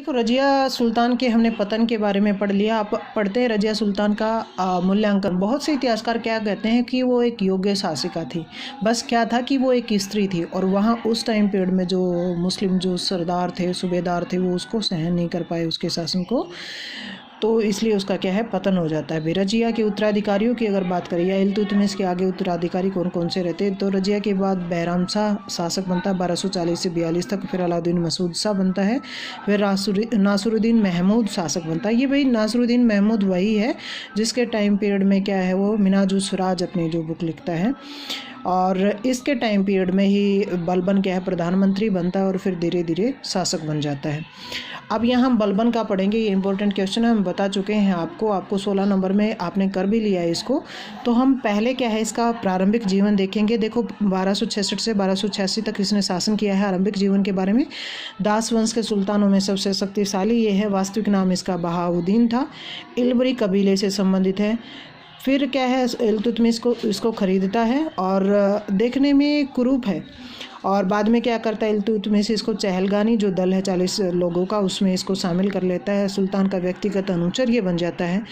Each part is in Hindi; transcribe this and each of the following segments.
देखो, रज़िया सुल्तान के हमने पतन के बारे में पढ़ लिया। आप पढ़ते हैं रज़िया सुल्तान का मूल्यांकन। बहुत से इतिहासकार क्या कहते हैं कि वो एक योग्य शासिका थी। बस क्या था कि वो एक स्त्री थी और वहाँ उस टाइम पीरियड में जो मुस्लिम जो सरदार थे, सूबेदार थे, वो उसको सहन नहीं कर पाए उसके शासन को, तो इसलिए उसका क्या है, पतन हो जाता है। रज़िया के उत्तराधिकारियों की अगर बात करें या इल्तुतमिश के आगे उत्तराधिकारी कौन कौन से रहते, तो रज़िया के बाद बैराम शाह शासक बनता है 1240 से 42 तक। फिर अलाउद्दीन मसूद शाह बनता है। फिर नासरुद्दीन महमूद शासक बनता है। ये भाई नासरुद्दीन महमूद वही है जिसके टाइम पीरियड में क्या है, वो मिनाजुस्सराज अपनी जो बुक लिखता है, और इसके टाइम पीरियड में ही बलबन क्या है, प्रधानमंत्री बनता है और फिर धीरे धीरे शासक बन जाता है। अब यहाँ हम बलबन का पढ़ेंगे। ये इंपॉर्टेंट क्वेश्चन है, हम बता चुके हैं आपको 16 नंबर में आपने कर भी लिया है इसको। तो हम पहले क्या है, इसका प्रारंभिक जीवन देखेंगे। देखो, 1266 से 1286 तक इसने शासन किया है। आरंभिक जीवन के बारे में, दास वंश के सुल्तानों में सबसे शक्तिशाली ये है। वास्तविक नाम इसका बहाउद्दीन था। इल्बरी कबीले से संबंधित है। फिर क्या है, इल्तुतमिश को इसको खरीदता है और देखने में कुरूप है, और बाद में क्या करता है, इल्तुतमिश इसको चहलगानी जो दल है 40 लोगों का, उसमें इसको शामिल कर लेता है। सुल्तान का व्यक्तिगत अनुचर ये बन जाता है।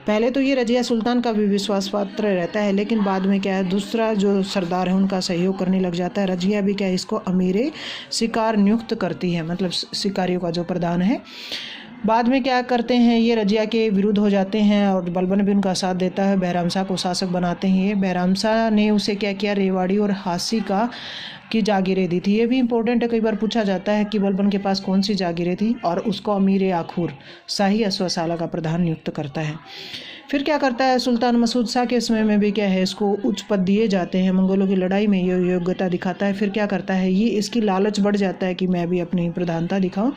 पहले तो ये रज़िया सुल्तान का भी विश्वास पात्र रहता है, लेकिन बाद में क्या है, दूसरा जो सरदार है उनका सहयोग करने लग जाता है। रज़िया भी क्या है, इसको अमीर शिकार नियुक्त करती है, मतलब शिकारियों का जो प्रधान है। बाद में क्या करते हैं, ये रज़िया के विरुद्ध हो जाते हैं और बलबन भी उनका साथ देता है। बैराम शाह को शासक बनाते हैं। ये बैराम शाह ने उसे क्या किया, रेवाड़ी और हासी की जागीरें दी थी। ये भी इंपॉर्टेंट है, कई बार पूछा जाता है कि बलबन के पास कौन सी जागीरें थी, और उसको अमीर आखूर शाही अश्वशाला का प्रधान नियुक्त करता है। फिर क्या करता है, सुल्तान मसूद शाह के समय में भी क्या है, इसको उच्च पद दिए जाते हैं। मंगोलों की लड़ाई में ये योग्यता दिखाता है। फिर क्या करता है, ये इसकी लालच बढ़ जाता है कि मैं भी अपनी प्रधानता दिखाऊं,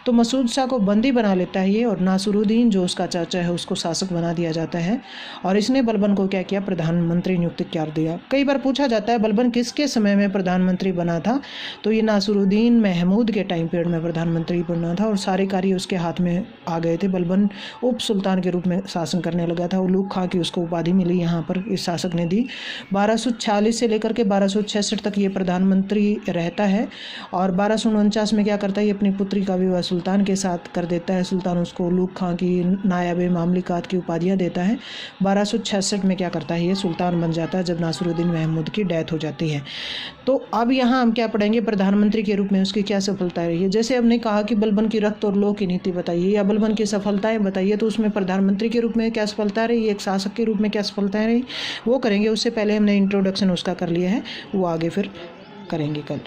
तो मसूद शाह को बंदी बना लेता है ये, और नासरुद्दीन जो उसका चाचा है उसको शासक बना दिया जाता है। और इसने बलबन को क्या किया, प्रधानमंत्री नियुक्त कर दिया। कई बार पूछा जाता है बलबन किसके समय में प्रधानमंत्री बना था, तो ये नासरुद्दीन महमूद के टाइम पीरियड में प्रधानमंत्री बना था और सारे कार्य उसके हाथ में आ गए थे। बलबन उप सुल्तान के रूप में शासन करने लगा था। उलूग खां की उसको उपाधि मिली यहाँ पर इस शासक ने दी। 1246 से लेकर के 1266 तक ये प्रधानमंत्री रहता है, और 1249 में क्या करता है, ये अपनी पुत्री का विवाह सुल्तान के साथ कर देता है। सुल्तान उसको उलूग खां की नायाब मामलिकात की उपाधियाँ देता है। 1266 में क्या करता है, ये सुल्तान बन जाता है जब नासरुद्दीन महमूद की डेथ हो जाती है। तो अब यहाँ हम क्या पढ़ेंगे, प्रधानमंत्री के रूप में उसकी क्या सफलता रही है। जैसे हमने कहा कि बलबन की रक्त और लौह की नीति बताइए या बलबन की सफलताएं बताइए, तो उसमें प्रधानमंत्री के रूप में क्या सफलता रही, एक शासक के रूप में क्या सफलताएं रही, वो करेंगे। उससे पहले हमने इंट्रोडक्शन उसका कर लिया है, वो आगे फिर करेंगे कल।